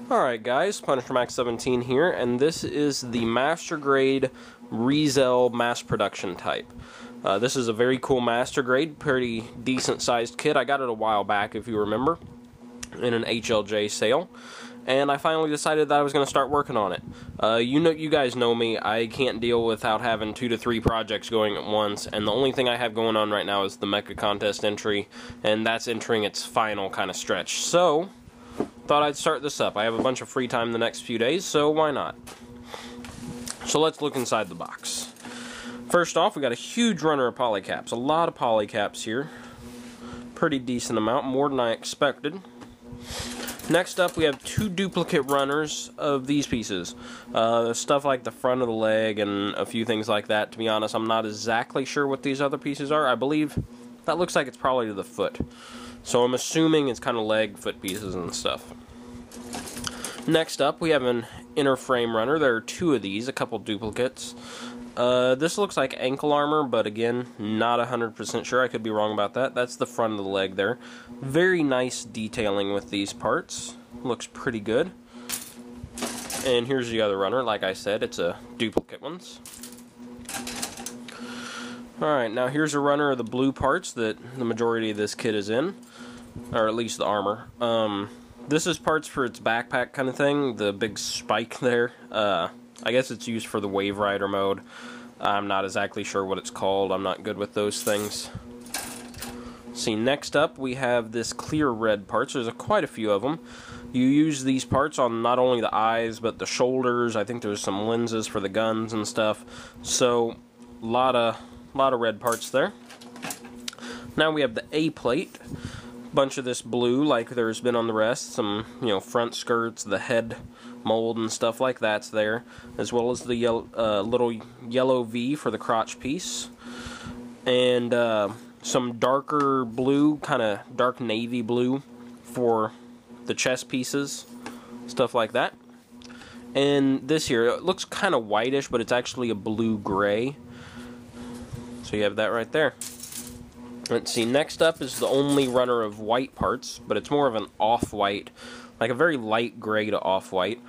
Alright guys, Punisher Max 17 here, and this is the Master Grade ReZel mass production type. This is a very cool Master Grade, pretty decent sized kit. I got it a while back, if you remember, in an HLJ sale, and I finally decided that I was going to start working on it. You guys know me, I can't deal without having 2 to 3 projects going at once, and the only thing I have going on right now is the mecha contest entry, and that's entering its final kind of stretch. So thought I'd start this up. I have a bunch of free time the next few days, so why not? So let's look inside the box. First off, we got a huge runner of polycaps. A lot of polycaps here. Pretty decent amount, more than I expected. Next up, we have 2 duplicate runners of these pieces. Stuff like the front of the leg and a few things like that. To be honest, I'm not exactly sure what these other pieces are. I believe that looks like it's probably the foot. So I'm assuming it's kind of leg, foot pieces and stuff. Next up, we have an inner frame runner. There are 2 of these, a couple duplicates. This looks like ankle armor, but again, not 100% sure. I could be wrong about that. That's the front of the leg there. Very nice detailing with these parts. Looks pretty good. And here's the other runner. Like I said, it's a duplicate ones. Alright, now here's a runner of the blue parts that the majority of this kit is in. Or at least the armor. This is parts for its backpack kind of thing. The big spike there. I guess it's used for the Wave Rider mode. I'm not exactly sure what it's called. I'm not good with those things. See, next up we have this clear red parts. There's quite a few of them. You use these parts on not only the eyes, but the shoulders. I think there's some lenses for the guns and stuff. So, a lot of red parts there. Now we have the A plate. Bunch of this blue like there's been on the rest. Some, front skirts, the head mold and stuff like that's there, as well as the little yellow V for the crotch piece, and some darker blue, kind of dark navy blue for the chest pieces, stuff like that. And this here, it looks kind of whitish, but it's actually a blue-gray. So you have that right there. Let's see, next up is the only runner of white parts, but it's more of an off-white, like a very light gray to off-white.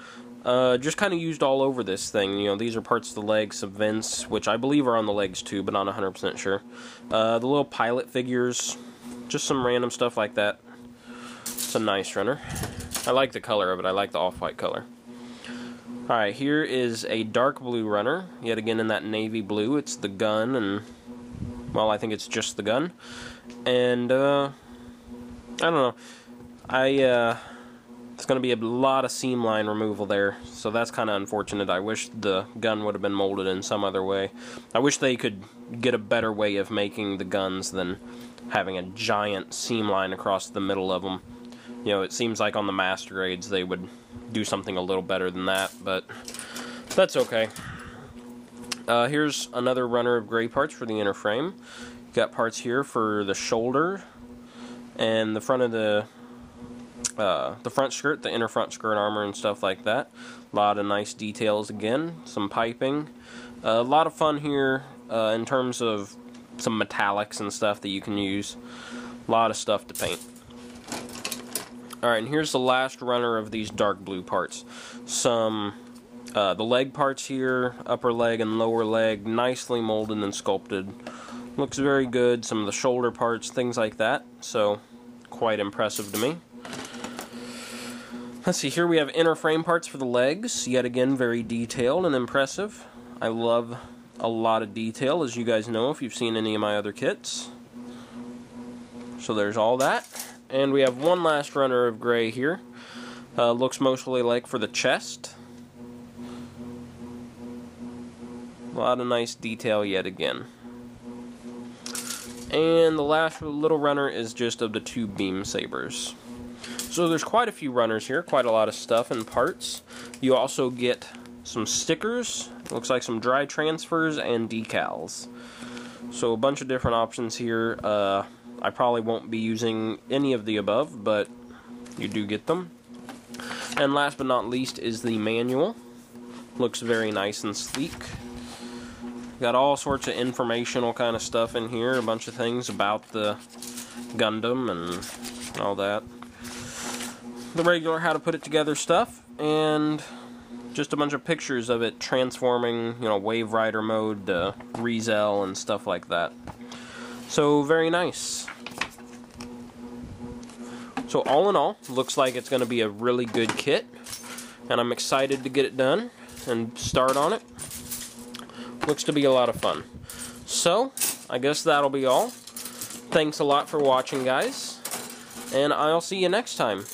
Just kind of used all over this thing. These are parts of the legs, some vents, which I believe are on the legs too, but not 100% sure. The little pilot figures, just some random stuff like that. It's a nice runner. I like the color of it. I like the off-white color. Alright, here is a dark blue runner, yet again in that navy blue. It's the gun, and well, I think it's just the gun. And, I don't know. It's going to be a lot of seam line removal there, so that's kind of unfortunate. I wish the gun would have been molded in some other way. I wish they could get a better way of making the guns than having a giant seam line across the middle of them. It seems like on the Master Grades they would do something a little better than that, but that's okay. Here's another runner of gray parts for the inner frame. Got parts here for the shoulder and the front of the front skirt, the inner front skirt armor and stuff like that. A lot of nice details again, some piping. A lot of fun here in terms of some metallics and stuff that you can use. A lot of stuff to paint. Alright, and here's the last runner of these dark blue parts. Some the leg parts here, upper leg and lower leg, nicely molded and sculpted. Looks very good. Some of the shoulder parts, things like that. So, quite impressive to me. Let's see, here we have inner frame parts for the legs. Yet again, very detailed and impressive. I love a lot of detail, as you guys know if you've seen any of my other kits. So there's all that. And we have one last runner of gray here. Looks mostly like for the chest. A lot of nice detail yet again. And the last little runner is just of the 2 beam sabers. So there's quite a few runners here, quite a lot of stuff and parts. You also get some stickers, looks like some dry transfers, and decals. So a bunch of different options here. I probably won't be using any of the above, but you do get them. And last but not least is the manual. Looks very nice and sleek. Got all sorts of informational kind of stuff in here, a bunch of things about the Gundam and all that. the regular how to put it together stuff, and just a bunch of pictures of it transforming, you know, Wave Rider mode to ReZel and stuff like that. So very nice. So all in all, looks like it's going to be a really good kit, and I'm excited to get it done and start on it. Looks to be a lot of fun. So, I guess that'll be all. Thanks a lot for watching, guys, and I'll see you next time.